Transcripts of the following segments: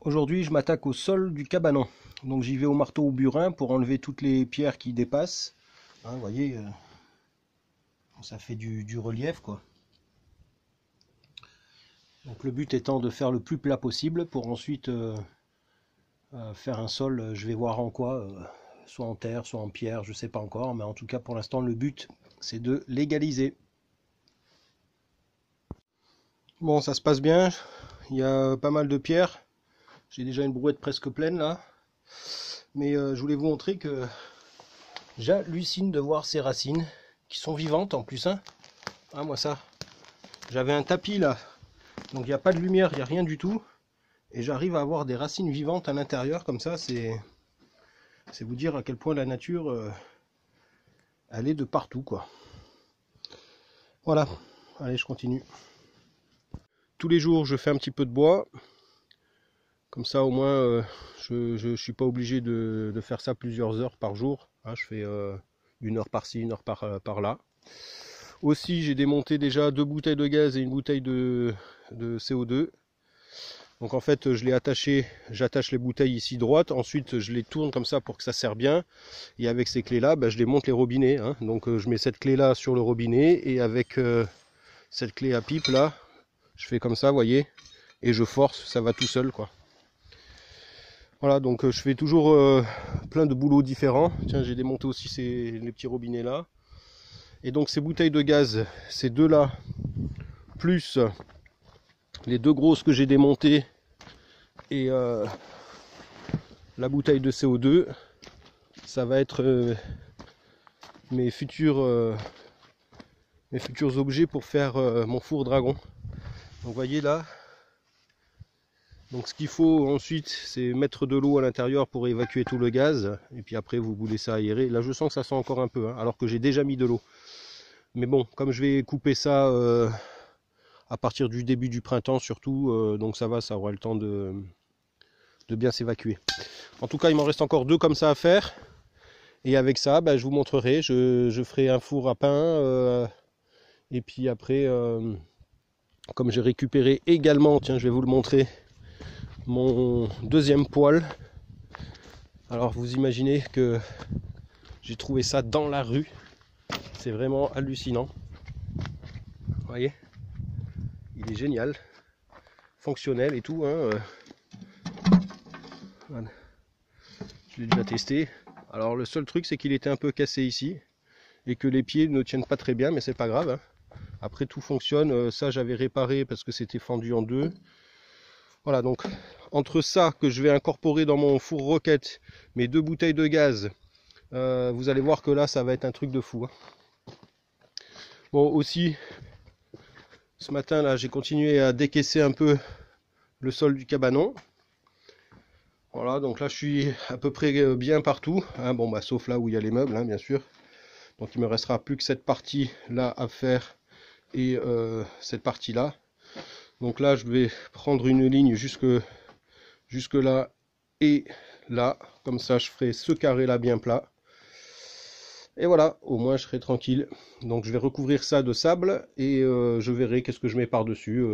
Aujourd'hui, je m'attaque au sol du cabanon. Donc j'y vais au marteau au burin pour enlever toutes les pierres qui dépassent. Hein, vous voyez, ça fait du relief, quoi. Donc le but étant de faire le plus plat possible pour ensuite faire un sol, je vais voir en quoi, soit en terre, soit en pierre, je sais pas encore. Mais en tout cas, pour l'instant, le but, c'est de légaliser. Bon, ça se passe bien. Il y a pas mal de pierres. J'ai déjà une brouette presque pleine là. Mais je voulais vous montrer que j'hallucine de voir ces racines qui sont vivantes en plus. Hein. Ah, moi ça. J'avais un tapis là. Donc il n'y a pas de lumière, il n'y a rien du tout. Et j'arrive à avoir des racines vivantes à l'intérieur comme ça. C'est vous dire à quel point la nature, elle est de partout, quoi. Voilà. Allez, je continue. Tous les jours, je fais un petit peu de bois. Comme ça, au moins, je ne suis pas obligé de faire ça plusieurs heures par jour. Hein, je fais une heure par-ci, une heure par là. Aussi, j'ai démonté déjà 2 bouteilles de gaz et une bouteille de CO2. Donc en fait, je l'ai attaché, j'attache les bouteilles ici droites. Ensuite, je les tourne comme ça pour que ça serre bien. Et avec ces clés-là, je démonte les robinets. Hein. Donc je mets cette clé-là sur le robinet. Et avec cette clé à pipe là, je fais comme ça, vous voyez. Et je force, ça va tout seul, quoi. Voilà, donc je fais toujours plein de boulots différents. Tiens, j'ai démonté aussi les petits robinets là. Et donc ces bouteilles de gaz, ces deux là, plus les 2 grosses que j'ai démontées et la bouteille de CO2, ça va être mes futurs objets pour faire mon four dragon. Donc vous voyez là. Donc ce qu'il faut ensuite, c'est mettre de l'eau à l'intérieur pour évacuer tout le gaz. Et puis après, vous laissez aérer. Là, je sens que ça sent encore un peu, hein, alors que j'ai déjà mis de l'eau. Mais bon, comme je vais couper ça à partir du début du printemps surtout, donc ça va, ça aura le temps de bien s'évacuer. En tout cas, il m'en reste encore 2 comme ça à faire. Et avec ça, je vous montrerai. Je ferai un four à pain. Et puis après, comme j'ai récupéré également, tiens, je vais vous le montrer, mon 2e poêle. Alors vous imaginez que j'ai trouvé ça dans la rue. C'est vraiment hallucinant. Vous voyez, il est génial, fonctionnel et tout. Hein. Voilà. Je l'ai déjà testé. Alors le seul truc, c'est qu'il était un peu cassé ici et que les pieds ne tiennent pas très bien, mais c'est pas grave. Hein. Après tout fonctionne. Ça j'avais réparé parce que c'était fendu en 2. Voilà, donc entre ça que je vais incorporer dans mon four roquette, mes 2 bouteilles de gaz, vous allez voir que là ça va être un truc de fou. Hein. Bon, aussi ce matin là, j'ai continué à décaisser un peu le sol du cabanon. Voilà, donc là je suis à peu près bien partout. Hein, bon, sauf là où il y a les meubles, hein, bien sûr. Donc il me restera plus que cette partie là à faire et cette partie là. Donc là, je vais prendre une ligne jusque là et là. Comme ça, je ferai ce carré là bien plat. Et voilà, au moins je serai tranquille. Donc je vais recouvrir ça de sable et je verrai qu'est-ce que je mets par-dessus.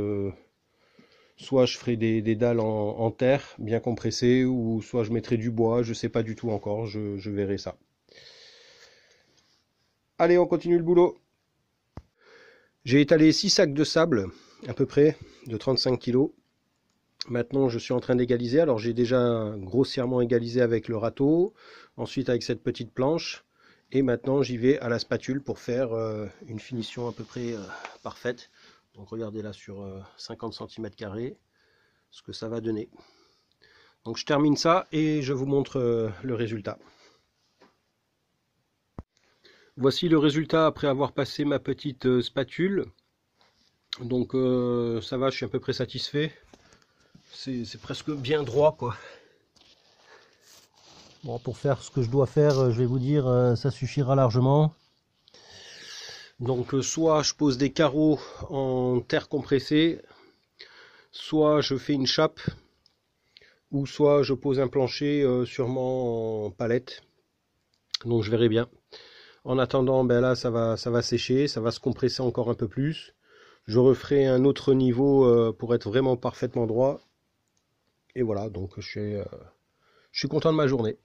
Soit je ferai des dalles en terre bien compressées, ou soit je mettrai du bois. Je ne sais pas du tout encore, je verrai ça. Allez, on continue le boulot. J'ai étalé 6 sacs de sable, à peu près, de 35 kg. Maintenant, je suis en train d'égaliser. Alors, j'ai déjà grossièrement égalisé avec le râteau, ensuite avec cette petite planche. Et maintenant, j'y vais à la spatule pour faire une finition à peu près parfaite. Donc, regardez là sur 50 cm², ce que ça va donner. Donc, je termine ça et je vous montre le résultat. Voici le résultat après avoir passé ma petite spatule. Donc ça va, je suis à peu près satisfait. C'est presque bien droit, quoi. Bon, pour faire ce que je dois faire, je vais vous dire, ça suffira largement. Donc soit je pose des carreaux en terre compressée, soit je fais une chape, ou soit je pose un plancher sûrement en palette. Donc je verrai bien. En attendant, là ça va sécher, ça va se compresser encore un peu plus. Je referai un autre niveau pour être vraiment parfaitement droit. Et voilà, donc je suis content de ma journée.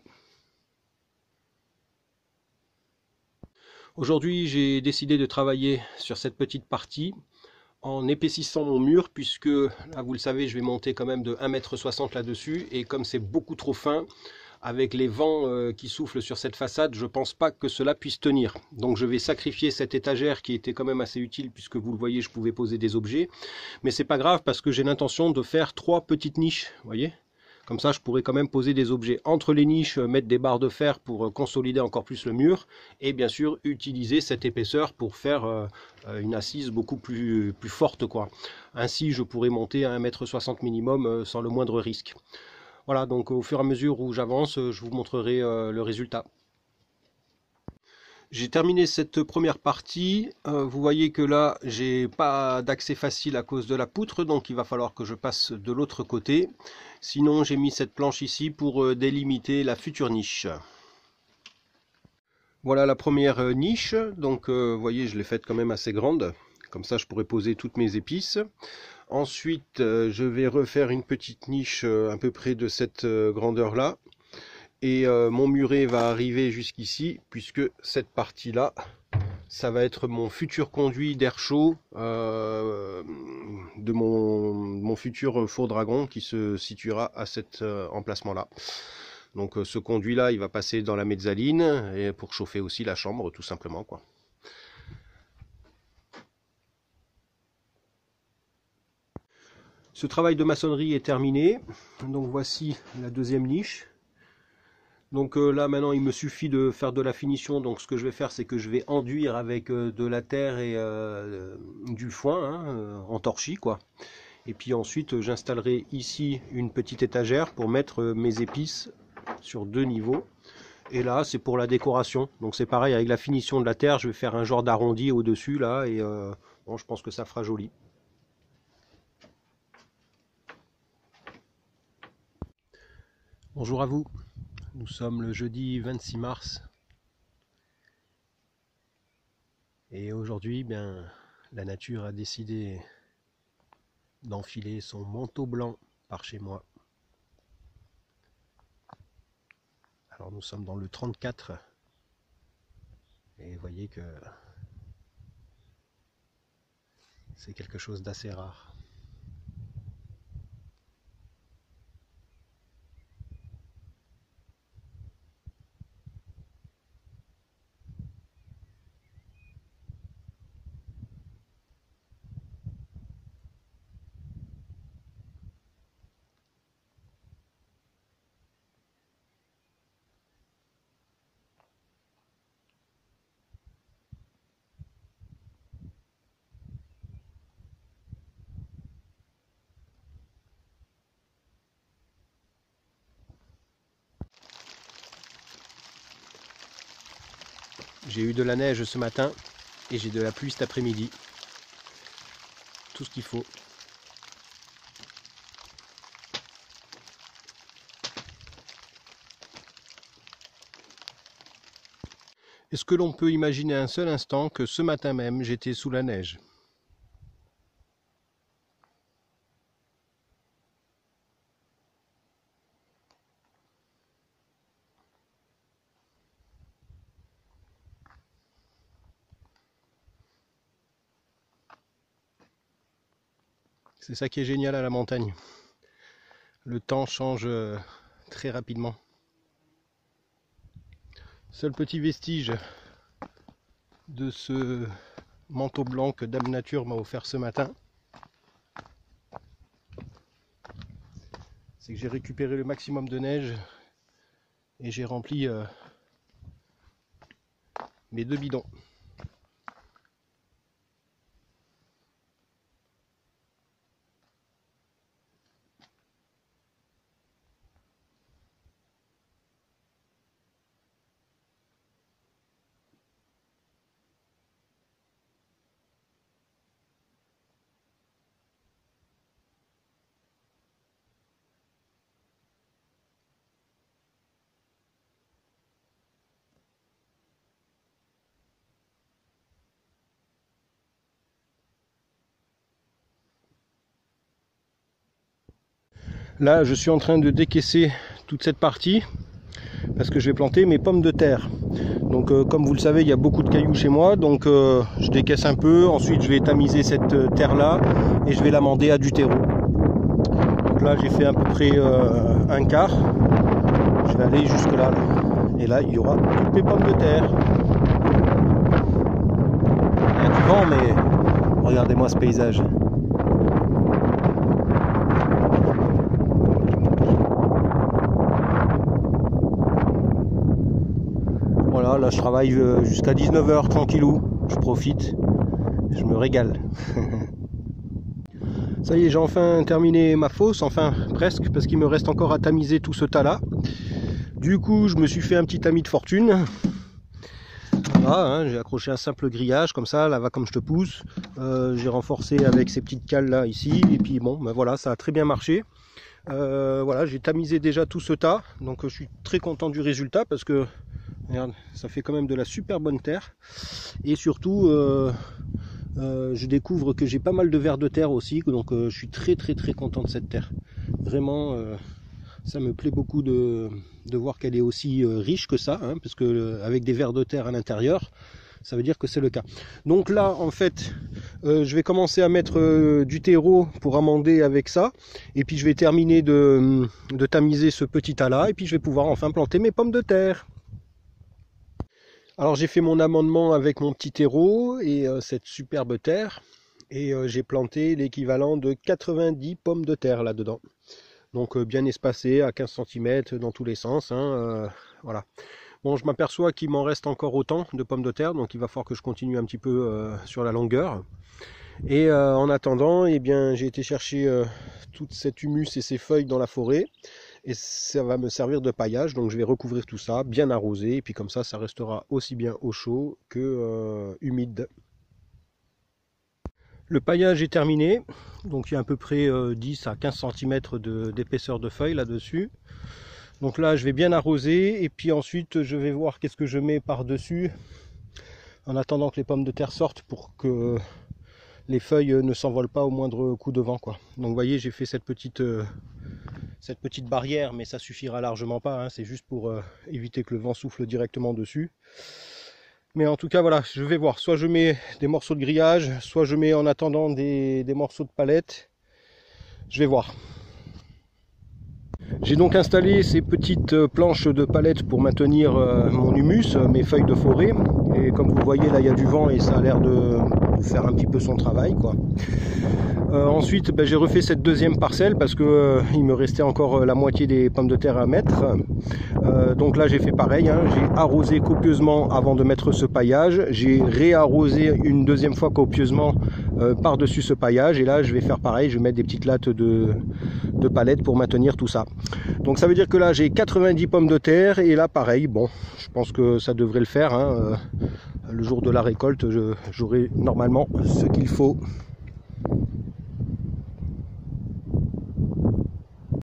Aujourd'hui, j'ai décidé de travailler sur cette petite partie en épaississant mon mur, puisque là, vous le savez, je vais monter quand même de 1,60 m là-dessus, et comme c'est beaucoup trop fin, avec les vents qui soufflent sur cette façade, je pense pas que cela puisse tenir. Donc je vais sacrifier cette étagère qui était quand même assez utile, puisque vous le voyez, je pouvais poser des objets. Mais c'est pas grave, parce que j'ai l'intention de faire 3 petites niches, vous voyez. Comme ça, je pourrais quand même poser des objets entre les niches, mettre des barres de fer pour consolider encore plus le mur, et bien sûr utiliser cette épaisseur pour faire une assise beaucoup plus forte, quoi. Ainsi, je pourrais monter à 1,60 m minimum sans le moindre risque. Voilà, donc au fur et à mesure où j'avance, je vous montrerai le résultat. J'ai terminé cette première partie. Vous voyez que là, j'ai pas d'accès facile à cause de la poutre, donc il va falloir que je passe de l'autre côté. Sinon, j'ai mis cette planche ici pour délimiter la future niche. Voilà la première niche. Donc, vous voyez, je l'ai faite quand même assez grande. Comme ça, je pourrais poser toutes mes épices. Ensuite, je vais refaire une petite niche à peu près de cette grandeur-là. Et mon muret va arriver jusqu'ici, puisque cette partie-là, ça va être mon futur conduit d'air chaud de mon futur four dragon qui se situera à cet emplacement-là. Donc ce conduit-là, il va passer dans la mezzaline et pour chauffer aussi la chambre, tout simplement, quoi. Ce travail de maçonnerie est terminé. Donc voici la deuxième niche. Donc là maintenant il me suffit de faire de la finition, donc ce que je vais faire c'est que je vais enduire avec de la terre et du foin hein, en torchis quoi. Et puis ensuite j'installerai ici une petite étagère pour mettre mes épices sur 2 niveaux. Et là c'est pour la décoration, donc c'est pareil avec la finition de la terre, je vais faire un genre d'arrondi au dessus là et bon, je pense que ça fera joli. Bonjour à vous, nous sommes le jeudi 26 mars. Et aujourd'hui, bien, la nature a décidé d'enfiler son manteau blanc par chez moi. Alors nous sommes dans le 34 et vous voyez que c'est quelque chose d'assez rare. J'ai eu de la neige ce matin et j'ai de la pluie cet après-midi. Tout ce qu'il faut. Est-ce que l'on peut imaginer un seul instant que ce matin même j'étais sous la neige? C'est ça qui est génial à la montagne. Le temps change très rapidement. Seul petit vestige de ce manteau blanc que Dame Nature m'a offert ce matin, c'est que j'ai récupéré le maximum de neige et j'ai rempli mes 2 bidons. Là je suis en train de décaisser toute cette partie parce que je vais planter mes pommes de terre. Donc comme vous le savez, il y a beaucoup de cailloux chez moi, donc je décaisse un peu, ensuite je vais tamiser cette terre là et je vais l'amender à du terreau. Donc là j'ai fait à peu près un quart, je vais aller jusque là, et là il y aura toutes mes pommes de terre. Il y a du vent, mais regardez-moi ce paysage. Voilà, là je travaille jusqu'à 19 h tranquillou, je profite, je me régale. Ça y est, j'ai enfin terminé ma fosse, enfin presque, parce qu'il me reste encore à tamiser tout ce tas là. Du coup je me suis fait un petit tamis de fortune. Voilà, hein, j'ai accroché un simple grillage comme ça, là va comme je te pousse. J'ai renforcé avec ces petites cales là ici, et puis bon, ben voilà, ça a très bien marché. Voilà, j'ai tamisé déjà tout ce tas, donc je suis très content du résultat parce que regarde, ça fait quand même de la super bonne terre. Et surtout, je découvre que j'ai pas mal de vers de terre aussi, donc je suis très content de cette terre. Vraiment, ça me plaît beaucoup de voir qu'elle est aussi riche que ça, hein, parce que avec des vers de terre à l'intérieur, ça veut dire que c'est le cas. Donc là, en fait, je vais commencer à mettre du terreau pour amender avec ça, et puis je vais terminer de tamiser ce petit tas là, et puis je vais pouvoir enfin planter mes pommes de terre. Alors j'ai fait mon amendement avec mon petit terreau et cette superbe terre, et j'ai planté l'équivalent de 90 pommes de terre là-dedans. Donc bien espacées à 15 cm dans tous les sens, hein, voilà. Bon, je m'aperçois qu'il m'en reste encore autant de pommes de terre, donc il va falloir que je continue un petit peu sur la longueur. Et en attendant, eh bien, j'ai été chercher toute cette humus et ces feuilles dans la forêt. Et ça va me servir de paillage, donc je vais recouvrir tout ça, bien arrosé, et puis comme ça restera aussi bien au chaud que humide. Le paillage est terminé, donc il y a à peu près 10 à 15 cm d'épaisseur de feuilles là-dessus. Donc là je vais bien arroser, et puis ensuite je vais voir qu'est-ce que je mets par-dessus, en attendant que les pommes de terre sortent pour que les feuilles ne s'envolent pas au moindre coup de vent, quoi. Donc vous voyez, j'ai fait cette petite barrière, mais ça suffira largement pas, hein, c'est juste pour éviter que le vent souffle directement dessus. Mais en tout cas voilà, je vais voir, soit je mets des morceaux de grillage, soit je mets en attendant des morceaux de palette, je vais voir. J'ai donc installé ces petites planches de palette pour maintenir mon humus, mes feuilles de forêt, et comme vous voyez là il y a du vent et ça a l'air de faire un petit peu son travail, quoi. Ensuite j'ai refait cette deuxième parcelle parce que il me restait encore la moitié des pommes de terre à mettre. Donc là j'ai fait pareil, hein, j'ai arrosé copieusement avant de mettre ce paillage, j'ai réarrosé une deuxième fois copieusement par dessus ce paillage, et là je vais faire pareil, je vais mettre des petites lattes de palettes pour maintenir tout ça. Donc ça veut dire que là j'ai 90 pommes de terre, et là pareil, bon je pense que ça devrait le faire, hein, le jour de la récolte j'aurai normalement ce qu'il faut.